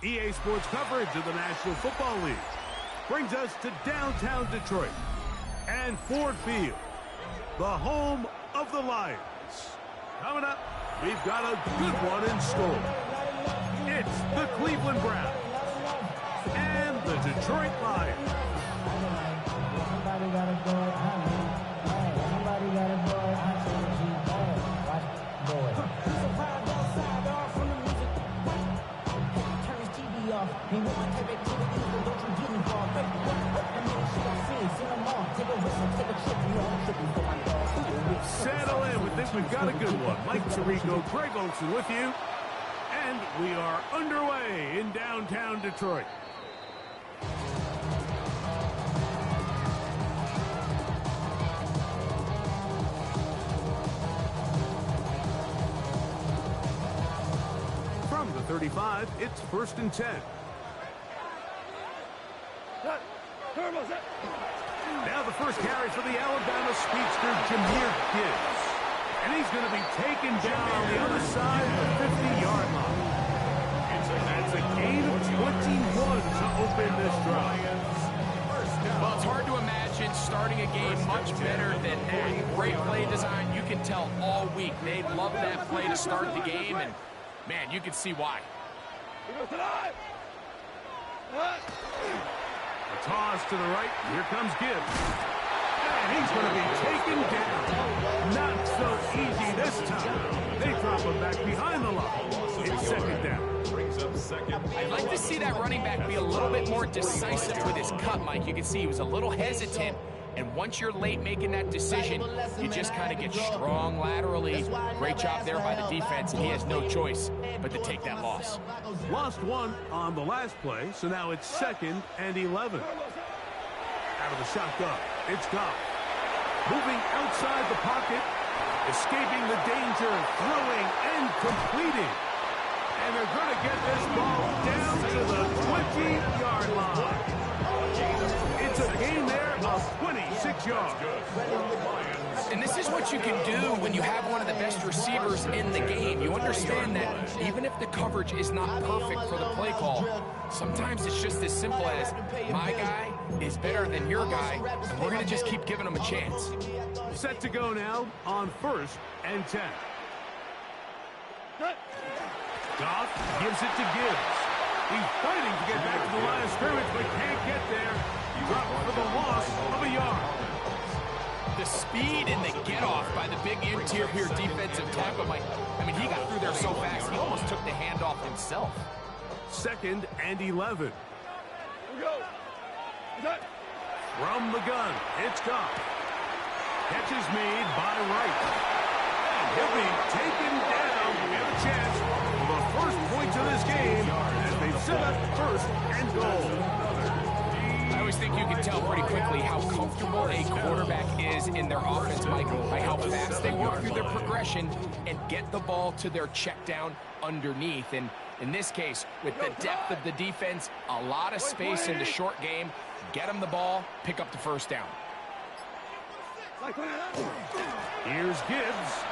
EA Sports coverage of the National Football League brings us to downtown Detroit and Ford Field, the home of the Lions. Coming up, we've got a good one in store. It's the Cleveland Browns and the Detroit Lions. Settle in. We think we've got a good one. Mike Tirico, Greg Olsen with you. And we are underway in downtown Detroit. From the 35, it's 1st and 10. Now the first carry for the Alabama speedster, Jahmyr Gibbs. And he's going to be taken down on the other side of the 50-yard line. That's a gain of 21 to open this drive. Well, it's hard to imagine starting a game much better than that. Great play design. You can tell all week they love that play to start the game, and, man, you can see why. A toss to the right. Here comes Gibbs. And he's going to be taken down. Not so easy this time. They drop him back behind the line. It's 2nd down. I'd like to see that running back be a little bit more decisive with his cut, Mike. You can see he was a little hesitant. And once you're late making that decision, you just kind of get strong laterally. Great job there by the defense, and he has no choice but to take that loss. Lost one on the last play, so now it's 2nd and 11. Out of the shotgun, it's Goff. Moving outside the pocket, escaping the danger, throwing and completing. And they're going to get this ball down to the 20-yard line. It's a gain there of 26 yards. And this is what you can do when you have one of the best receivers in the game. You understand that even if the coverage is not perfect for the play call, sometimes it's just as simple as my guy is better than your guy, and we're going to just keep giving him a chance. Set to go now on 1st and 10. Goff gives it to Gibbs. He's fighting to get back to the line of scrimmage, but can't get there. Dropped for the loss of a yard. The speed and the get-off by the big interior defensive tackle, Mike. I mean, he got through there so fast, he almost took the handoff himself. 2nd and 11. From the gun, it's Goff. Catch is made by Wright. And he'll be taken down. We have a chance for the first points of this game as they set up 1st and goal. I always think you can tell pretty quickly how comfortable a quarterback is in their offense, Mike, by how fast they work through their progression and get the ball to their check down underneath. And in this case, with the depth of the defense, a lot of space in the short game, get them the ball, pick up the 1st down. Here's Gibbs.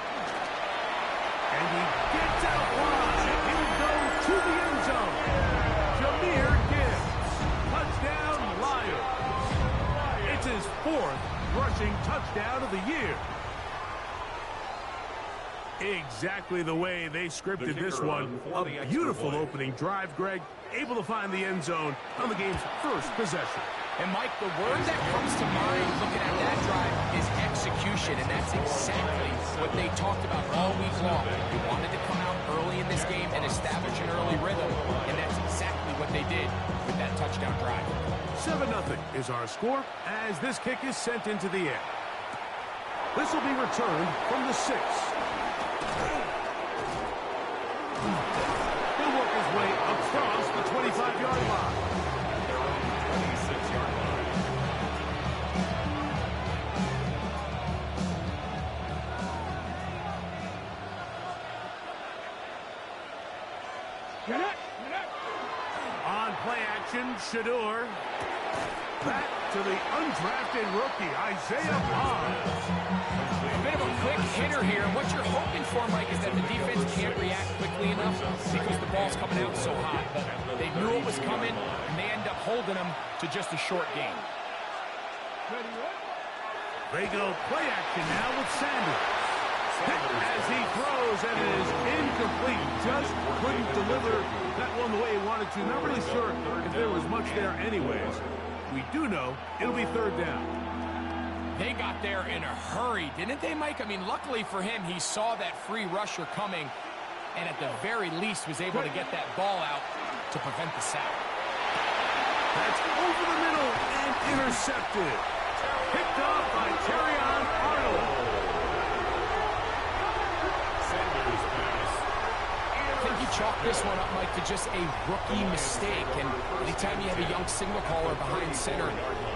And he gets out wide. He'll go to the end zone. Jahmyr Gibbs. Touchdown, Lions. It's his 4th rushing touchdown of the year. Exactly the way they scripted this one. A beautiful opening drive, Greg. Able to find the end zone on the game's 1st possession. And, Mike, the word that comes to mind looking at that drive is execution, and that's exactly what they talked about all week long. They wanted to come out early in this game and establish an early rhythm, and that's exactly what they did with that touchdown drive. 7-0 is our score as this kick is sent into the air. This will be returned from the 6. He'll work his way across the 25-yard line. On play action, Shador back to to the undrafted rookie, Isaiah Bond. A bit of a quick hitter here. What you're hoping for, Mike, is that the defense can't react quickly enough because the ball's coming out so hot. But they knew it was coming, and they end up holding them to just a short game. They go play action now with Sanders. As he throws, and it is incomplete. Just couldn't deliver that one the way he wanted to. Not really sure if there was much there anyways. We do know it'll be third down. They got there in a hurry, didn't they, Mike? I mean, luckily for him, he saw that free rusher coming, and at the very least was able to get that ball out to prevent the sack. That's over the middle and intercepted. Picked off by Terrion Arnold. I think you chalk this one up, Mike, to just a rookie mistake. And anytime you have a young signal caller behind center,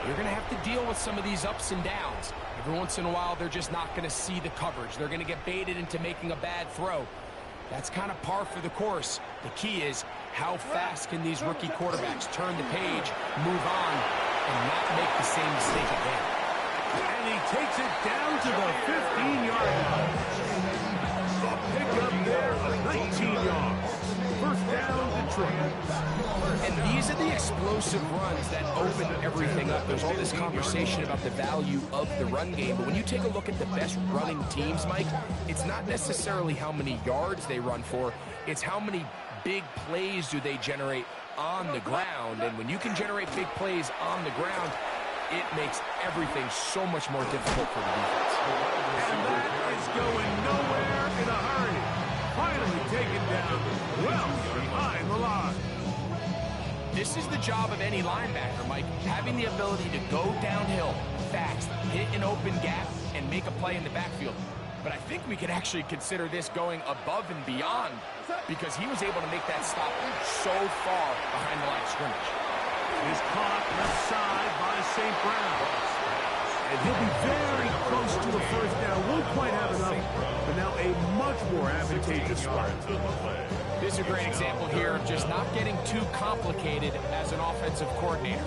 you're going to have to deal with some of these ups and downs. Every once in a while, they're just not going to see the coverage. They're going to get baited into making a bad throw. That's kind of par for the course. The key is how fast can these rookie quarterbacks turn the page, move on, and not make the same mistake again. And he takes it down to the 15-yard line. A pickup there of 19 yards. First down, Detroit. And these are the explosive runs that open everything up. There's all this conversation about the value of the run game, but when you take a look at the best running teams, Mike, it's not necessarily how many yards they run for, it's how many big plays do they generate on the ground. And when you can generate big plays on the ground, it makes everything so much more difficult for the defense. And that is going nowhere in a hurry. Finally taken down well behind the line. This is the job of any linebacker, Mike, having the ability to go downhill fast, hit an open gap, and make a play in the backfield. But I think we could actually consider this going above and beyond because he was able to make that stop so far behind the line of scrimmage. Is caught left side by St. Brown. And he'll be very close to a first down. Won't quite have enough, but now a much more advantageous spot. This is a great example here of just not getting too complicated as an offensive coordinator.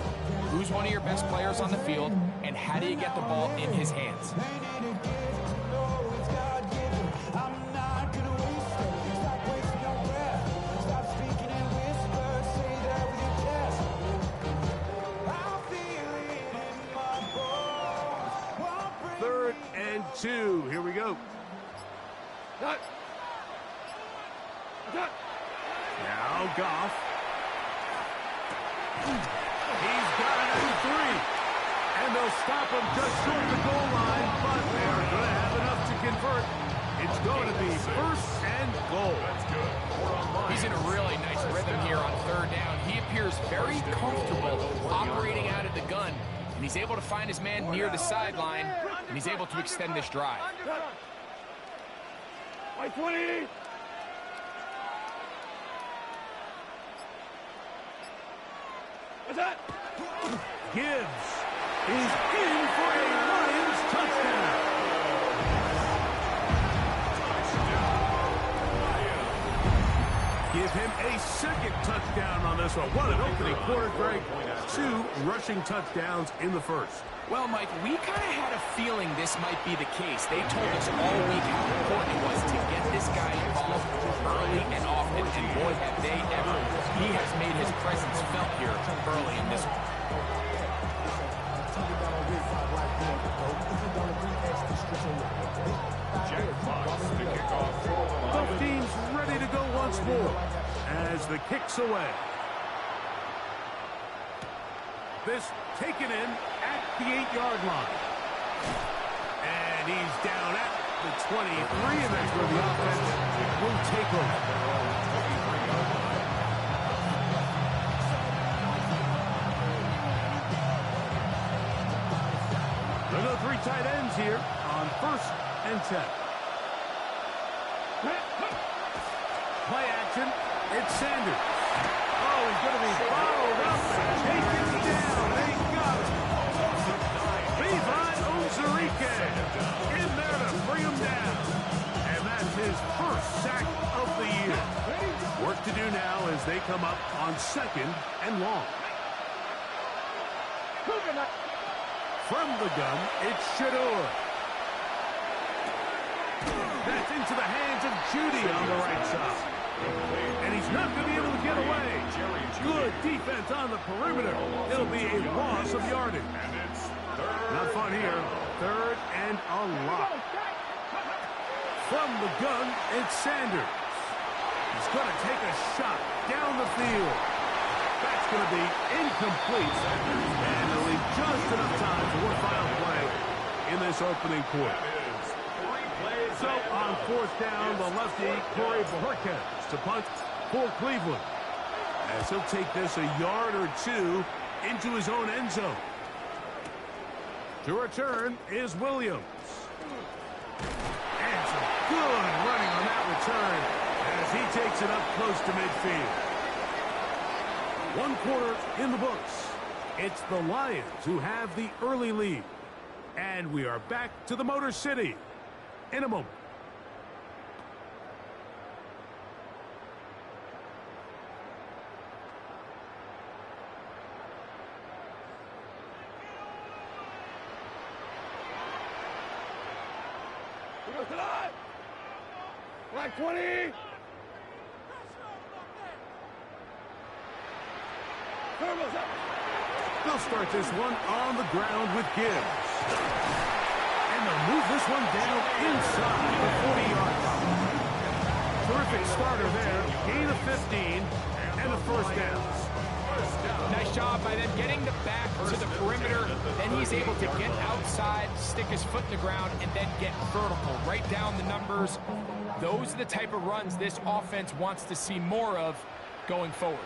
Who's one of your best players on the field, and how do you get the ball in his hands? Third and 2. Here we go. Now Goff. He's got it at 3. And they'll stop him just short of the goal line, but they're going to have enough to convert. It's going to be first and goal. That's good. He's in a really nice rhythm here on third down. He appears very comfortable operating out of the gun, and he's able to find his man near the sideline, and he's able to extend this drive. By 20. What's that? Gibbs is in for a Lions touchdown. Give him a second touchdown on this one. What an opening quarter, Greg. 2 rushing touchdowns in the first. Well, Mike, we kind of had a feeling this might be the case. They told us all week how important it was to get this guy involved early and often, and boy, have they ever. He has made his presence felt here early in this one. Both teams ready to go once more as the kick's away. This taken in at the 8-yard line. And he's down at the 23, and that's where the offense will take over. There are 3 tight ends here on 1st and 10. Play action. It's Sanders. Oh, he's going to be followed up and taken down. They got him. Levi Ozarike in there to bring him down. And that's his first sack of the year. Work to do now as they come up on 2nd and long. From the gun, it's Shador. That's into the hands of Judy on the right side. And he's not going to be able to get away. Good defense on the perimeter. It'll be a loss of yardage. Not fun here. Third and a lot. From the gun, it's Sanders. He's going to take a shot down the field. That's going to be incomplete. And they'll leave just enough time for one final play in this opening quarter. So on fourth down, the lefty, Corey Bojorquez to punt for Cleveland. As he'll take this a yard or two into his own end zone. To return is Williams. And some good running on that return as he takes it up close to midfield. One quarter in the books. It's the Lions who have the early lead. And we are back to the Motor City in a moment. Black 20. They'll start this one on the ground with Gibbs. And they'll move this one down inside the 40-yard line. Terrific starter there. Gain of 15 and a first down. Nice job by them getting the back to the perimeter. Then he's able to get outside, stick his foot in the ground, and then get vertical. Right down the numbers. Those are the type of runs this offense wants to see more of going forward.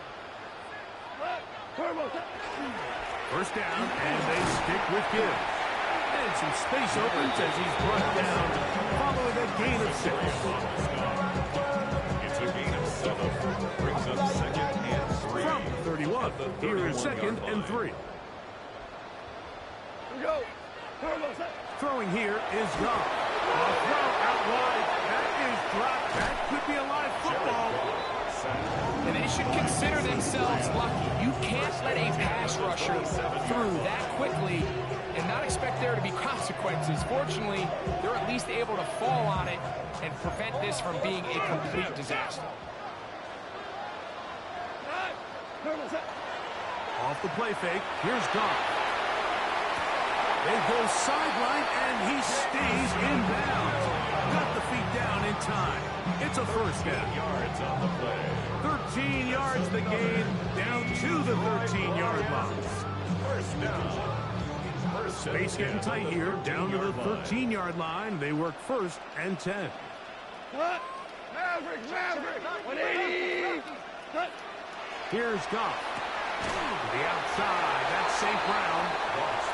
First down, and they stick with Gibbs. And some space opens as he's brought down following a gain of 6. It's a gain of 7. Brings up second and 3. From 31, here is second and 3. Go. Throwing here is Goff. A throw out wide. That is dropped. That could be a live football. And they should consider themselves lucky. You can't let a pass rusher through that quickly and not expect there to be consequences. Fortunately, they're at least able to fall on it and prevent this from being a complete disaster. Off the play fake, here's Goff. They go sideline, and he stays in bounds. Got the feet down in time. It's a first down. Yards on the play. 13 yards the gain, down to the 13-yard line. First down. Space getting tight here, down to the 13-yard line. They work first and 10. Maverick, 180. Here's Goff. To the outside, that's St. Brown.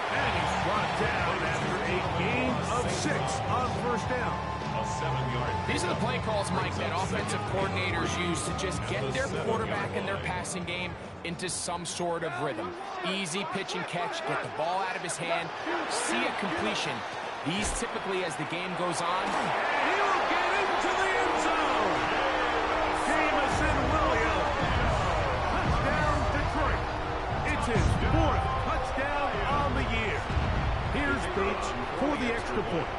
And he's brought down after a gain of 6 on first down. A 7-yard. These are the play calls, Mike, that offensive coordinators use to just get their quarterback and their passing game into some sort of rhythm. Easy pitch and catch, get the ball out of his hand, see a completion. These typically, as the game goes on, And he'll get into the end zone. Jamison Williams. Touchdown, Detroit. It's his 4th touchdown on the year. Here's Bates for the extra point.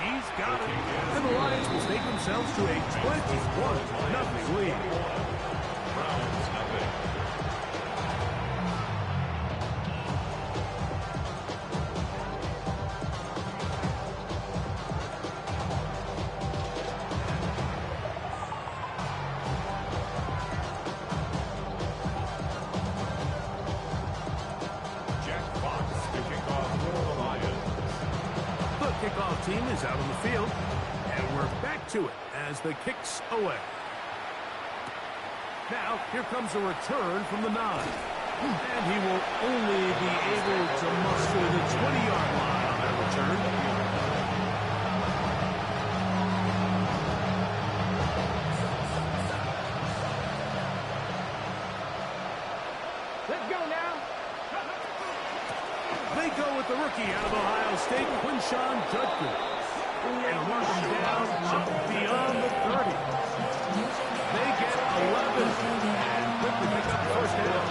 He's got it. And the Lions will take themselves to a 21-0 lead. Browns, nothing. Jack Fox to kick off for the Lions. The kickoff team is out on the field, and we're back to it as the kick's away. Now, here comes a return from the 9. And he will only be able to muster the 20-yard line on that return. Let's go now. They go with the rookie out of Ohio State, Quinshawn Judkins. And mark him down up beyond the 30. They get 11 and quickly pick up the first down.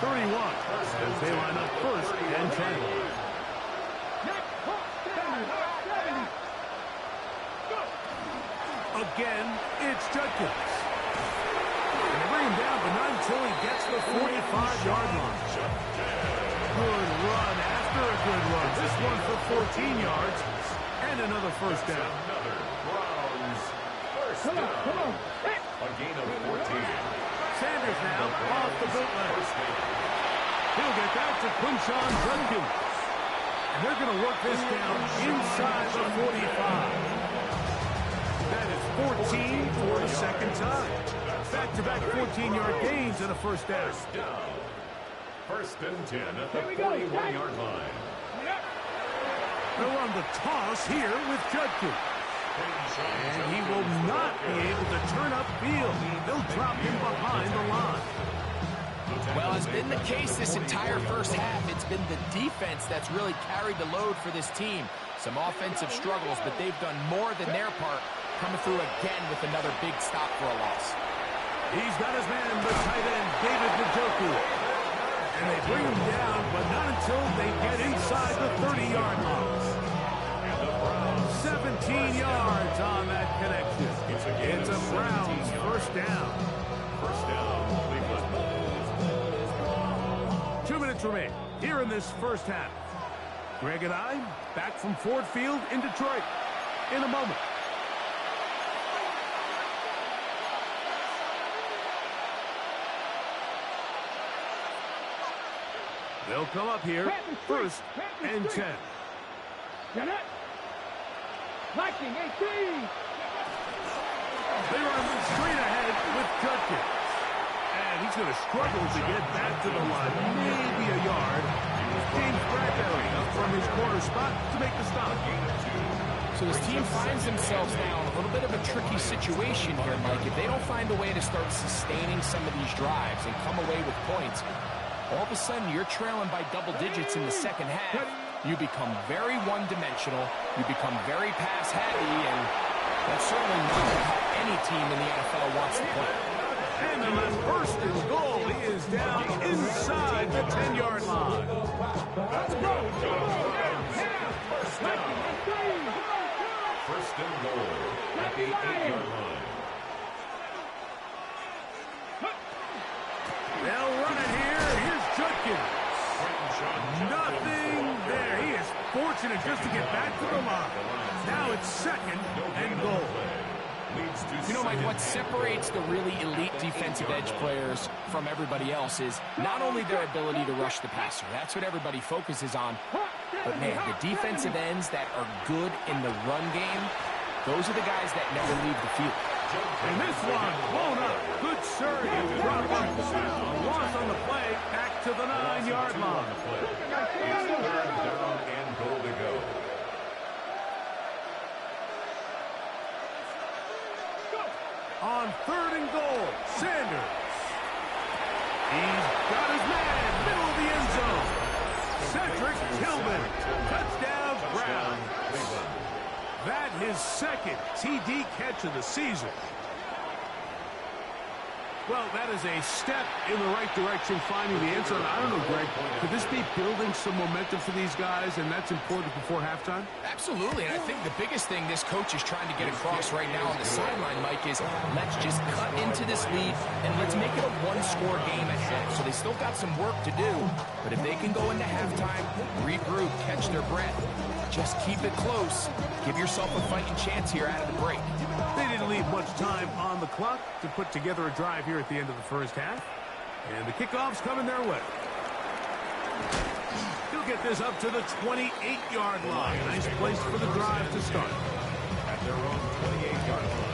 31 as they line up first and 10. Again, it's Judkins. And they bring him down, but not until he gets the 45-yard line. Good run after a good run. This one for 14 yards and another first down. Another Browns first down. A gain of 14. Sanders now off the bootleg. He'll get back to Quinshawn Judkins. And they're going to work this down inside the 45. That is 14 for the second time. Back-to-back 14-yard gains and a first down. First and 10 at the 41-yard line. They'll run the toss here with Judkins. And he will not be able to turn upfield. They'll drop him behind the line. Well, it's been the case this entire first half. It's been the defense that's really carried the load for this team. Some offensive struggles, but they've done more than their part, coming through again with another big stop for a loss. He's got his man, the tight end, David Njoku. And they bring him down, but not until they get inside the 30-yard line. 17 yards on that connection. It's a Browns first down. First down, Cleveland. 2 minutes remain here in this first half. Greg and I back from Ford Field in Detroit in a moment. They'll come up here first and 10. Liking 18. They run straight ahead with Judkins. And he's going to struggle to get back to the line. Maybe a yard. James Bradbury up from his corner spot to make the stop. So this team finds themselves now in a little bit of a tricky situation here, Mike. If they don't find a way to start sustaining some of these drives and come away with points, all of a sudden you're trailing by double digits in the second half. You become very one-dimensional. You become very pass-heavy, and that's certainly not how any team in the NFL wants to play. And the first and goal, he is down inside the 10-yard line. Let's go. First down. First and goal at the 8-yard line. They'll run it here. Here's Judkins. Nothing there. He is fortunate just to get back to the line. Now it's second and goal. You know, Mike, what separates the really elite defensive edge players from everybody else is not only their ability to rush the passer. That's what everybody focuses on. But, man, the defensive ends that are good in the run game, those are the guys that never leave the field. And this one blown up. Good surge and drop up. A loss on the play. Back to the 9-yard line. It's third down and goal to go. On third and goal, Sanders. He's got his man, middle of the end zone. Cedric Tillman, touchdown Brown. That his second TD catch of the season. Well, that is a step in the right direction, finding the end zone. I don't know, Greg, could this be building some momentum for these guys, and that's important before halftime? Absolutely, and I think the biggest thing this coach is trying to get across right now on the sideline, Mike, is let's just cut into this lead, and let's make it a one-score game at half. So they still got some work to do, but if they can go into halftime, regroup, catch their breath, just keep it close, give yourself a fighting chance here out of the break. They didn't leave much time on the clock to put together a drive here at the end of the first half. And the kickoff's coming their way. He'll get this up to the 28-yard line. Nice place for the drive to start. At their own 28-yard line.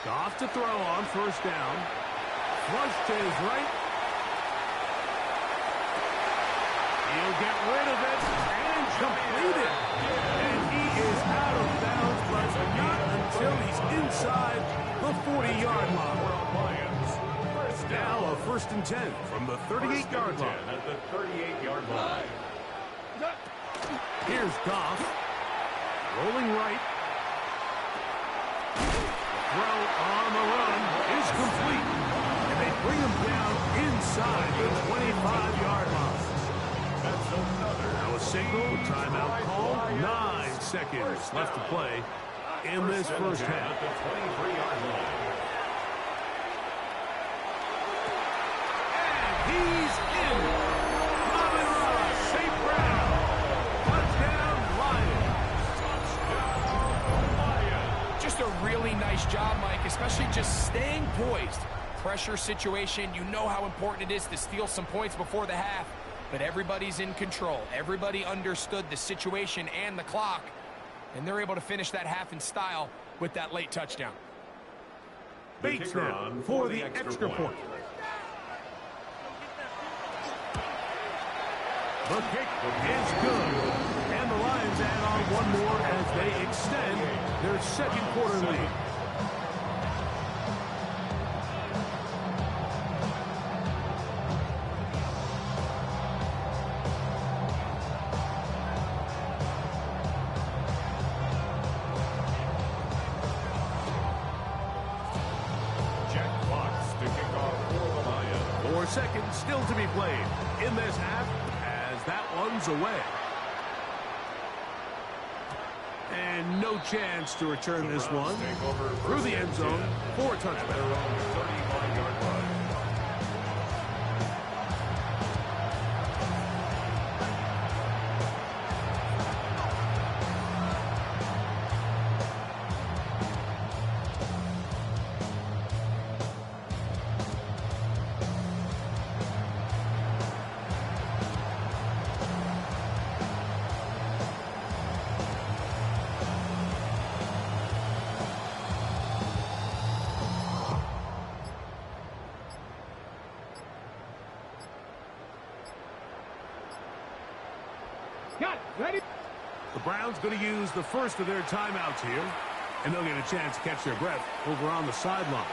Goff to throw on first down. Flush to his right. He'll get rid of it and complete it. And he is out of bounds, but not until he's inside the 40-yard line. Lions, first Now a 1st and 10 from the 38-yard line. At the 38-yard line. Here's Goff. Rolling right. Throw on the run is complete. And they bring him down inside the 25-yard line. Now a signal, timeout call. 9 seconds left to play in this first half. At the 23-yard line. And he's in. Amon-Ra St. Brown. Touchdown, Lions. Just a really nice job, Mike, especially just staying poised. Pressure situation, you know how important it is to steal some points before the half, but everybody's in control. Everybody understood the situation and the clock, and they're able to finish that half in style with that late touchdown. Bates now for the extra point. The kick is good. And the Lions add on one more as they extend their second quarter lead. Jack Fox to kick off for the Lions. 4 seconds still to be played in this half as that one's away. And no chance to return this one through the end zone for a touchback. 35-yard line. Got ready. The Browns going to use the first of their timeouts here, and they'll get a chance to catch their breath over on the sideline.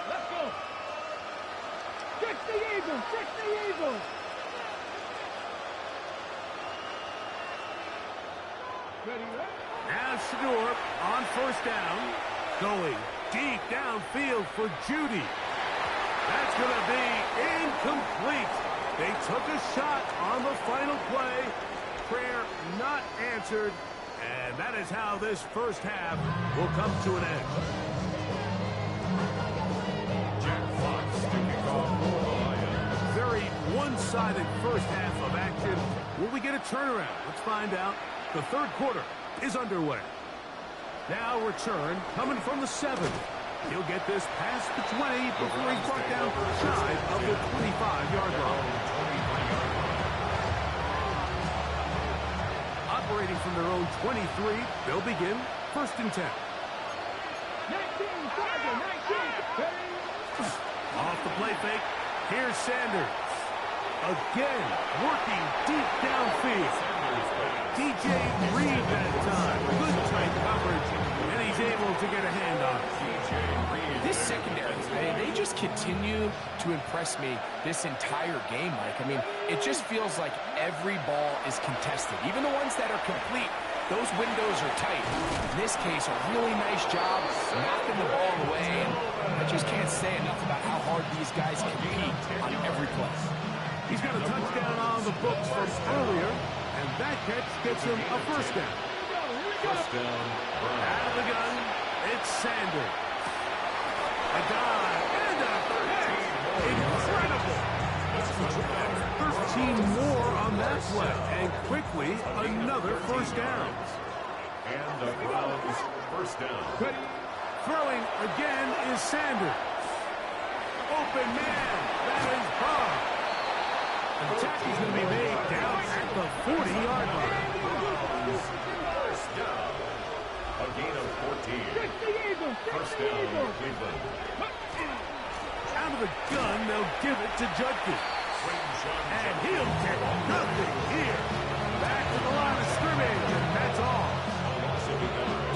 Let's go. Fix the Eagles. Fix the Eagles. Ready, ready. Now Shador on 1st down, going deep downfield for Judy. That's going to be incomplete. They took a shot on the final play. Prayer not answered. And that is how this first half will come to an end. Jack Fox to kick off for the Lions. Very one-sided first half of action. Will we get a turnaround? Let's find out. The third quarter is underway. Now return coming from the 7. He'll get this past the 20 before he's brought down shy of the 25-yard line. Operating from their own 23, they'll begin 1st and 10. 19, Tiger, 19. Off the play fake, here's Sanders. Again, working deep downfield. DJ Reed that time. Good tight coverage, and he's able to get a hand on it. This secondary, they just continue to impress me this entire game, Mike. I mean, it just feels like every ball is contested. Even the ones that are complete, those windows are tight. In this case, a really nice job knocking the ball away. And I just can't say enough about how hard these guys compete on every play. He's got a touchdown on the books from earlier, and that catch gets him a 1st down. First down. Out of the gun, it's Sanders. A dive and a catch. Incredible. 13 more on that play, and quickly another 1st down. And the Browns first down. Throwing again is Sanders. Open man, that is Bob. The tackle is going to be made down at the 40-yard line. First down. A gain of 14. First down, Cleveland. Out of the gun, they'll give it to Judkins. And he'll get nothing here. Back to the line of scrimmage, and that's all.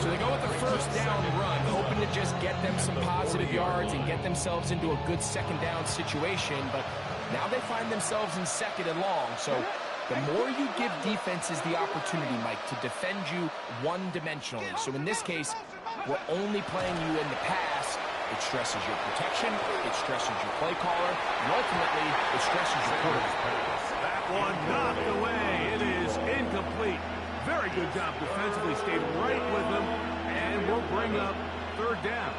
So they go with the first down run, hoping to just get them some positive yards and get themselves into a good second down situation, but now they find themselves in second and long. So the more you give defenses the opportunity, Mike, to defend you one-dimensionally. So in this case, we're only playing you in the pass. It stresses your protection, it stresses your play caller, and ultimately, it stresses your quarterback. That one knocked away. It is incomplete. Very good job defensively. Stayed right with them, and we'll bring up third down.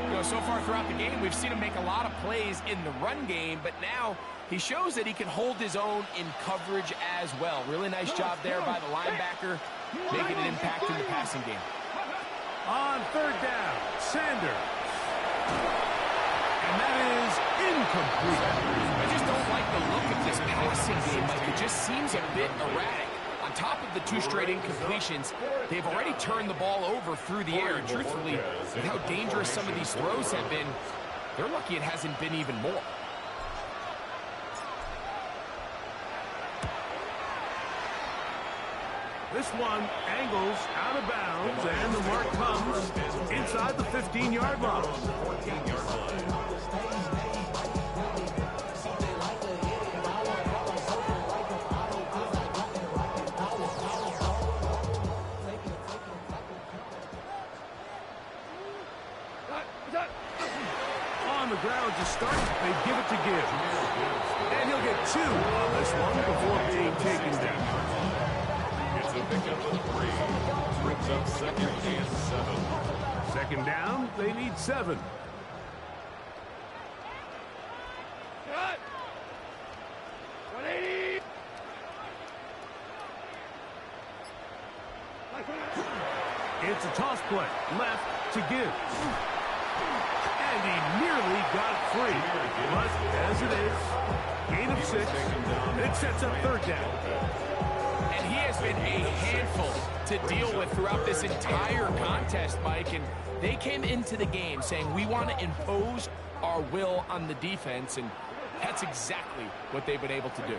You know, so far throughout the game, we've seen him make a lot of plays in the run game, but now he shows that he can hold his own in coverage as well. Really nice job there by the linebacker, making an impact in the passing game. On third down, Sanders. And that is incomplete. I just don't like the look of this passing game, Mike. It just seems a bit erratic. On top of the 2 straight incompletions, they've already turned the ball over through the air. And truthfully, with how dangerous some of these throws have been, they're lucky it hasn't been even more. This one angles out of bounds, and the mark comes inside the 15-yard line. On the ground to start, they give it to Gibbs. And he'll get 2 on this one before being taken down. It's a pickup of 3. Brings up second and 7. Second down, they need 7. Cut. 180. It's a toss play, left to Gibbs. And he nearly got free. But as it is, gain of 6. It sets up third down. And he has been a handful to deal with throughout this entire contest, Mike. And they came into the game saying, we want to impose our will on the defense. And that's exactly what they've been able to do.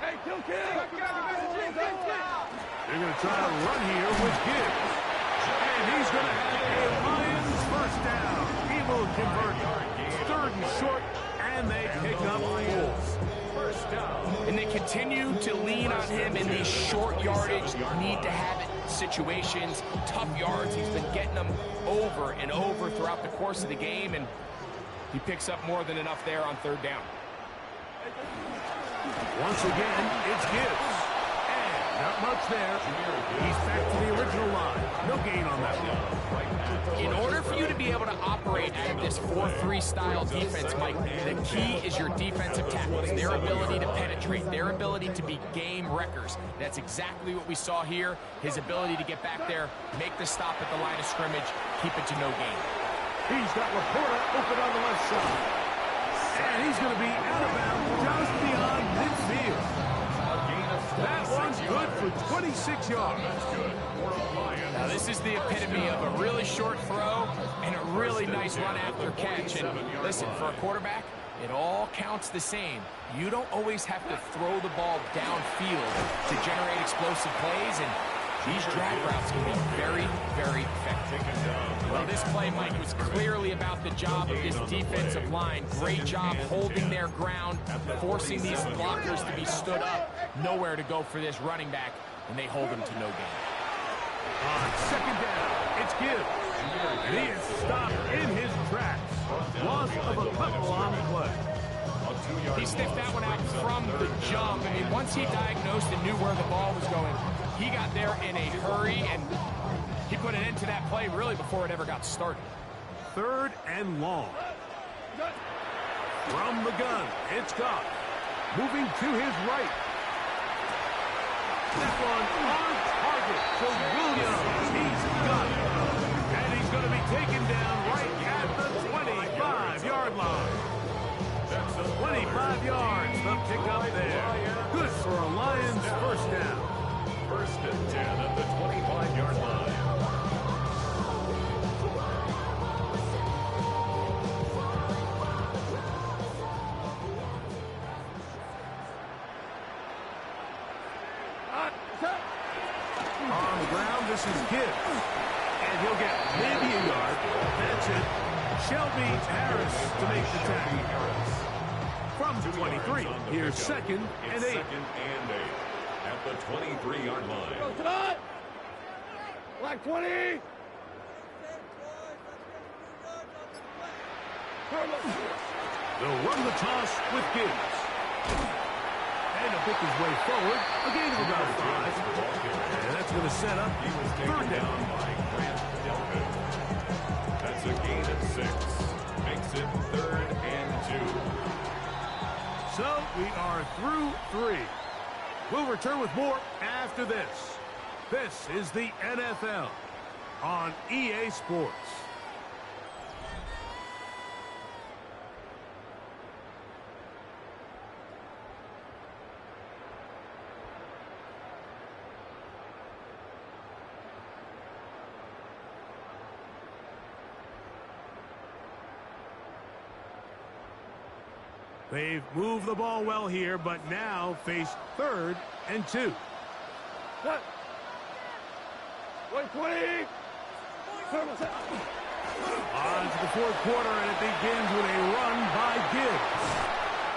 Hey, kill. They're going to try to run here with Gibbs. And he's going to have a Lions first down. He will convert. Third and short, and they pick up 4. First down. And they continue to lean on him in these short yardage, need to have it situations, tough yards. He's been getting them over and over throughout the course of the game, and he picks up more than enough there on third down. Once again, it's Gibbs. And not much there. He's back to the original line. No gain on that one. In order for you to be able to operate out of this 4-3 style defense, Mike, the key is your defensive tackles, their ability to penetrate, their ability to be game wreckers. That's exactly what we saw here. His ability to get back there, make the stop at the line of scrimmage, keep it to no gain. He's got Laporta open on the left side. And he's going to be out of bounds just beyond midfield. That one's good for 26 yards. Now this is the epitome of a really short throw and a really nice run after catch. And listen, for a quarterback, it all counts the same. You don't always have to throw the ball downfield to generate explosive plays, and these drag routes can be very, very effective. Well, this play, Mike, was clearly about the job of this defensive line. Great job holding their ground, forcing these blockers to be stood up. Nowhere to go for this running back, and they hold him to no gain. On second down, it's Gibbs. And he is stopped in his tracks. Loss of a couple on the play. He sniffed that one out from the jump. I mean, once he diagnosed and knew where the ball was going, he got there in a hurry, and he put an end to that play really before it ever got started. Third and long. From the gun, it's Goff. Moving to his right. This one on target for Williams. He's got it. And he's going to be taken down right at the 25-yard line. 25 yards, the pickup there. Good for a Lions first down. First and 10 at the 25-yard line. This is Gibbs. And he'll get maybe a yard. That's it. Shelby Harris to make the tackle. From 23, here's 2nd and 8. At the 23-yard line. Go tonight. Black 20. They'll run the toss with Gibbs. And he'll pick his way forward. A gain of about 5. And that's going to set up 3rd down. By Grant Delpit. That's a gain of 6. Makes it 3rd and 2. So we are through 3. We'll return with more after this. This is the NFL on EA Sports. They've moved the ball well here, but now face 3rd and 2. Cut. 120. On to the 4th quarter, and it begins with a run by Gibbs.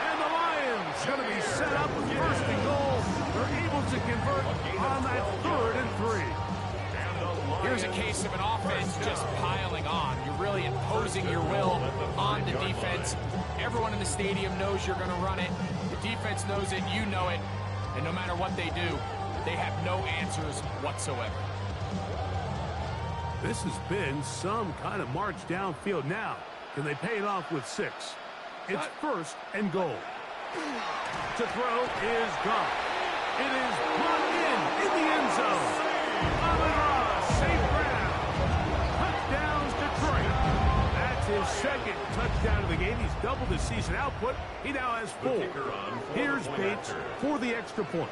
And the Lions going to be set up with 1st and goal. They're able to convert on that 3rd and 3. Here's a case of an offense just piling on. You're really imposing your will on the defense. Everyone in the stadium knows you're going to run it. The defense knows it, you know it. And no matter what they do, they have no answers whatsoever. This has been some kind of march downfield. Now, can they pay it off with 6? It's 1st and goal. To throw is gone. It is brought in the end zone. Safe ground. Touchdown, Detroit. That's his 2nd touchdown of the game. He's doubled his season output. He now has 4. Here's Bates for the extra point.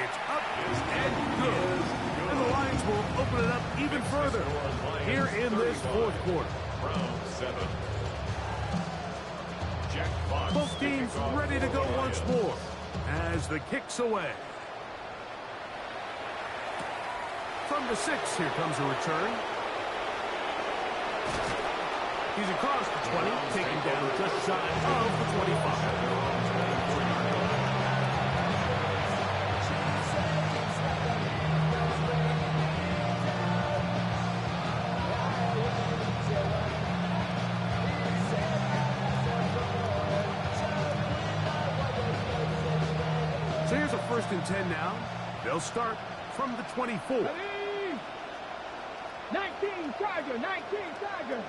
It's up and good. And the Lions will open it up even further here in this 4th quarter. Round 7. Both teams ready to go once more as the kick's away. From the 6, here comes a return. He's across the 20, taken down just shy of the 25. So here's a 1st and 10 now. They'll start from the 24. 19 Tiger, 19 Tiger.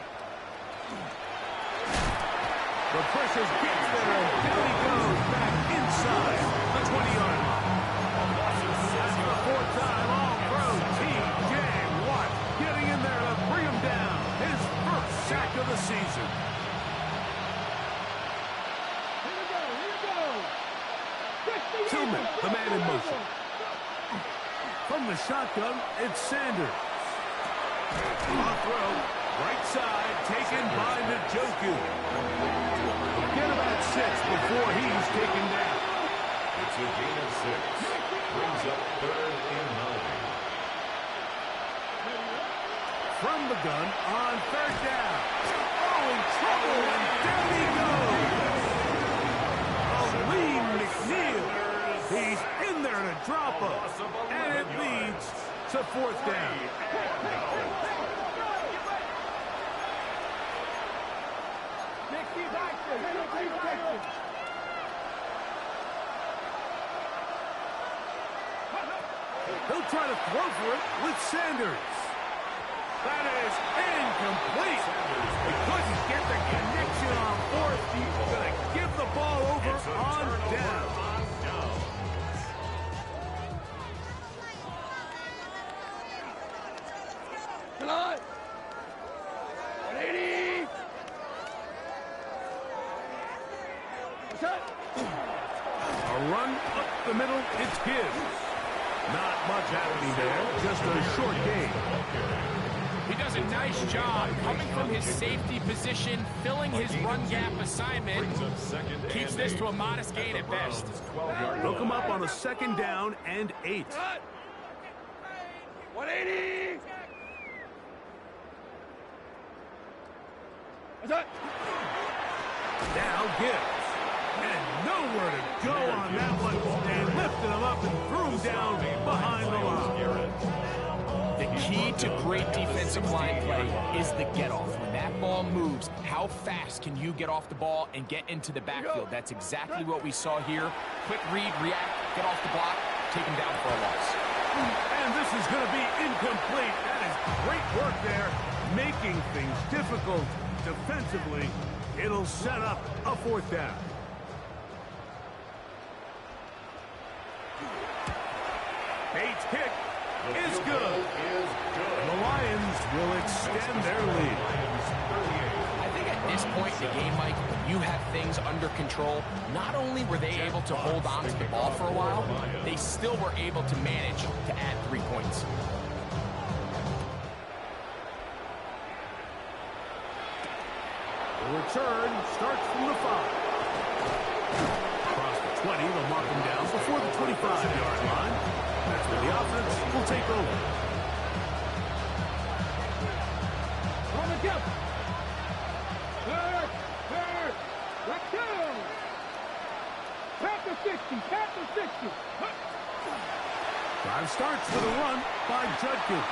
The pressure gets there, and down he goes back inside the 20-yard line. That's the 4th time All-Pro T.J. Watt getting in there to bring him down. His 1st sack of the season. Here we go. Tillman, the man in motion. From the shotgun, it's Sanders. Off throw, right side, taken by Njoku. Get about 6 before he's taken down. It's a gain of 6. Brings up 3rd and 9. From the gun on 3rd down. Oh, in trouble, and down he goes. Lee McNeil. He's in there to drop him. And it leads to 4th down. He'll try to throw for it with Sanders. That is incomplete. He couldn't get the connection on 4th. He's going to give the ball over on down. Come on. 180. A run up the middle, it's Gibbs. Not much happening there, just a short gain. He does a nice job coming from his safety position, filling his run gap assignment. Keeps this to a modest gain at best. Hook him up on a 2nd down and 8. 180. Now Gibbs. And nowhere to go on that one. They lifted him up and threw him down behind the line. The key to great defensive line play is the get-off. When that ball moves, how fast can you get off the ball and get into the backfield? That's exactly what we saw here. Quick read, react, get off the block, take him down for a loss. And this is going to be incomplete. That is great work there, making things difficult defensively. It'll set up a 4th down. Bates' kick is good. And the Lions will extend their lead. I think at this point in the game, Mike, when you have things under control, not only were they able to hold on to the ball for a while, they still were able to manage to add 3 points. The return starts from the 5. Across the 20, they'll mark him down before the 25-yard line. That's where the offense will take over. On the jump. Third. Let's go. Tap the 60. Drive starts with a run by Judkins.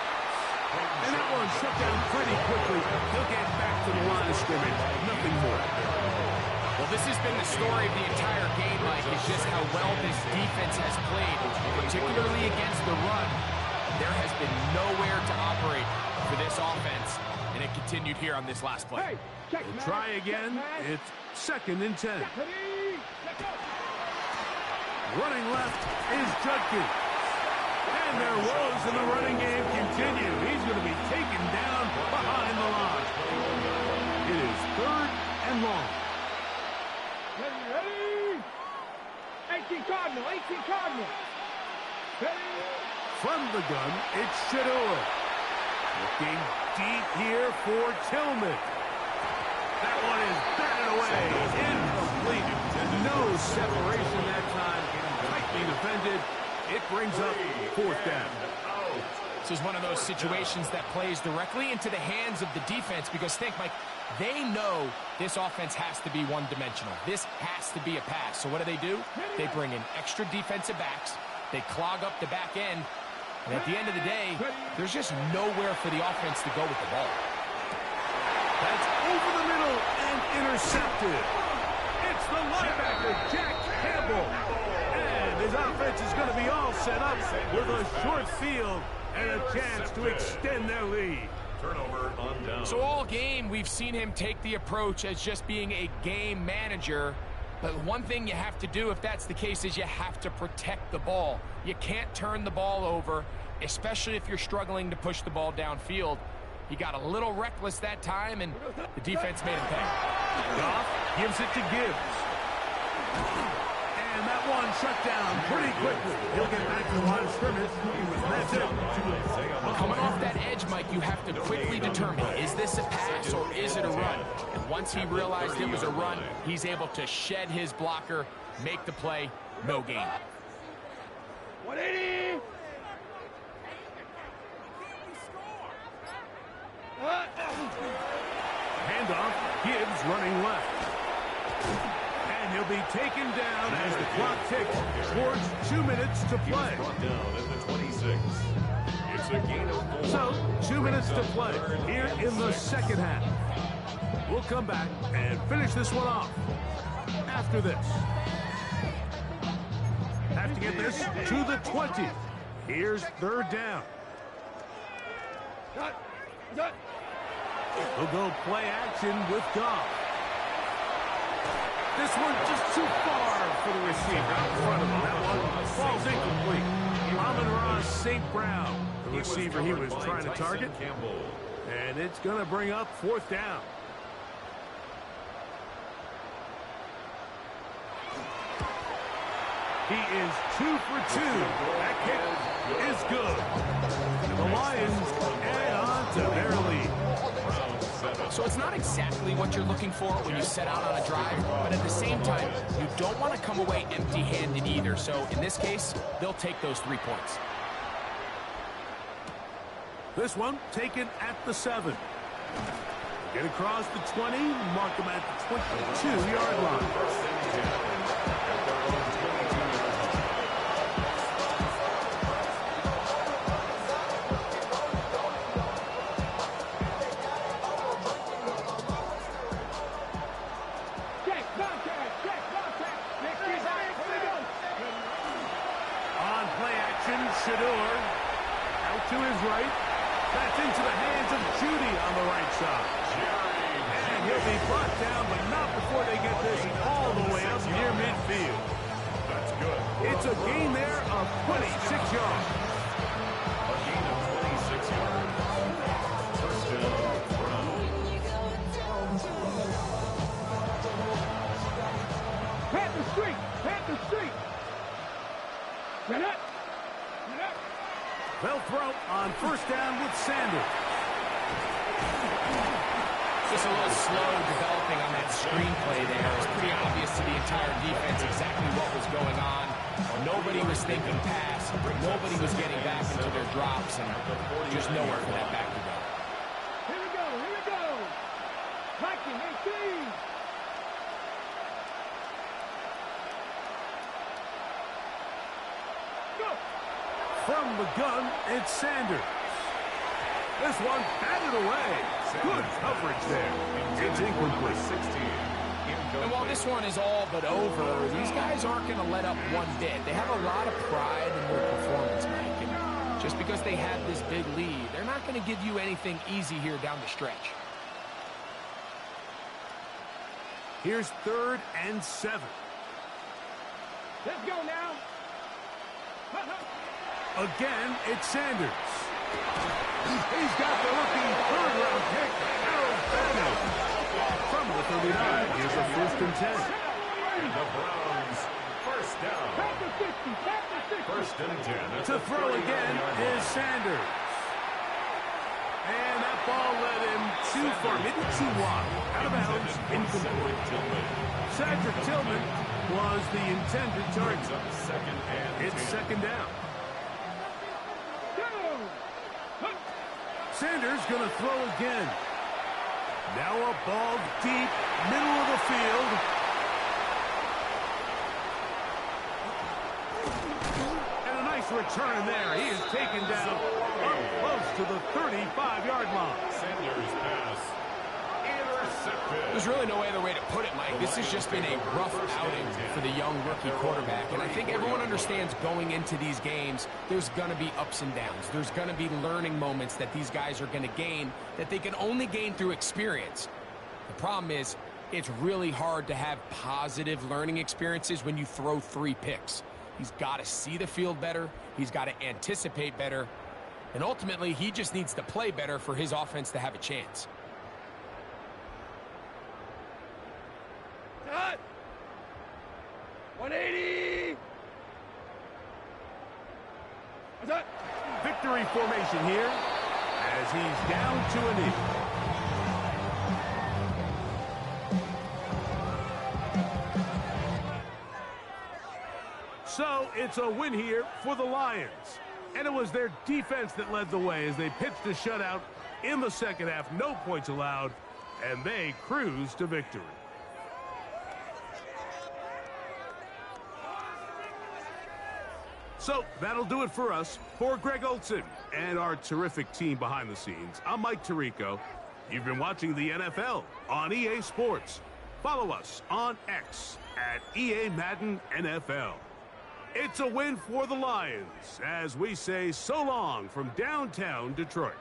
And that one shut down pretty quickly. He'll get back to the line of scrimmage. Nothing more. Well, this has been the story of the entire game, Mike, is just how well this defense has played, particularly against the run. There has been nowhere to operate for this offense, and it continued here on this last play. Hey, check, We'll try again. It's 2nd and 10. Running left is Judkins. And their woes in the running game continue. He's going to be taken down behind the line. It is 3rd and long. Ready. 18 Cardinal. Ready. From the gun, it's Shador. Looking deep here for Tillman. That one is batted away. Incomplete. No separation that time. Tightly defended. It brings up 4th down. This is one of those situations that plays directly into the hands of the defense because think, Mike, they know this offense has to be one-dimensional. This has to be a pass. So what do? They bring in extra defensive backs. They clog up the back end. And at the end of the day, there's just nowhere for the offense to go with the ball. That's over the middle and intercepted. It's the linebacker, Jack Campbell. And his offense is going to be all set up with a short field and a chance to extend their lead. Turnover on down. So all game, we've seen him take the approach as just being a game manager. But one thing you have to do if that's the case is you have to protect the ball. You can't turn the ball over, especially if you're struggling to push the ball downfield. He got a little reckless that time, and the defense made him pay. Goff gives it to Gibbs. And that one shut down pretty quickly. He'll get back to the line of scrimmage. That's it. Coming off that edge, Mike, you have to quickly determine, is this a pass or is it a run? And once he realized it was a run, he's able to shed his blocker, make the play, no gain. 180. Handoff, Gibbs running left. And he'll be taken down as the clock ticks towards 2 minutes to play. Brought down at the 26. It's a gain of 4. So, 2 minutes to play here in the second half. We'll come back and finish this one off after this. Have to get this to the 20. Here's 3rd down. He'll go play action with Goff. This one just too far for the receiver out in front of him. That one falls incomplete. Amon-Ra St. Brown, the receiver he was trying to target. And it's going to bring up 4th down. He is 2 for 2. That kick is good. And the Lions add on to their lead. So it's not exactly what you're looking for when you set out on a drive, but at the same time, you don't want to come away empty-handed either. So in this case, they'll take those 3 points. This one taken at the 7. Get across the 20, mark them at the 22-yard line. On play action, Shador out to his right. That's into the hands of Judy on the right side. And he'll be brought down, but not before they get this all the way up near midfield. That's good. It's a gain there of 26 yards. A gain of 26 yards. First down, Brown. Panther Street! Panther Street! Get up! Get up! They'll throw on first down with Sanders. Just a little slow developing on that screenplay there. It's pretty obvious to the entire defense exactly what was going on. Nobody was thinking pass. Nobody was getting back into their drops, and just nowhere for that back to go. Here we go! Here we go! Viking 18! Go! From the gun, it's Sanders. This one batted away. Good coverage there. It's incomplete. 16. And while this one is all but over, these guys aren't going to let up one bit. They have a lot of pride in their performance, Mike. And just because they have this big lead, they're not going to give you anything easy here down the stretch. Here's 3rd and 7. Let's go now! Again, it's Sanders. He's got the rookie 3rd-round pick, Harold Bennett. From the 39, here's a 1st and 10. And the Browns, first down. Panther 50! Panther 50! First and 10. That's To a throw again 39-yard is Sanders. And that ball led him too far, maybe too wide. Out of bounds, incomplete. Cedric Tillman was the intended target. Second and It's 10. 2nd down. Go! Sanders gonna throw again. Now a ball deep, middle of the field. And a nice return there. He is taken down up close to the 35-yard line. Sanders pass. Intercepted. There's really no other way to put it, Mike. This has just been a rough outing for the young rookie quarterback. And I think everyone understands going into these games, there's going to be ups and downs. There's going to be learning moments that these guys are going to gain that they can only gain through experience. The problem is, it's really hard to have positive learning experiences when you throw 3 picks. He's got to see the field better. He's got to anticipate better. And ultimately, he just needs to play better for his offense to have a chance. Cut! 180! What's that? Victory formation here as he's down to a knee. So it's a win here for the Lions. And it was their defense that led the way as they pitched a shutout in the second half. No points allowed, and they cruised to victory. So that'll do it for us. For Greg Olson and our terrific team behind the scenes, I'm Mike Tirico. You've been watching the NFL on EA Sports. Follow us on X at EA Madden NFL. It's a win for the Lions as we say so long from downtown Detroit.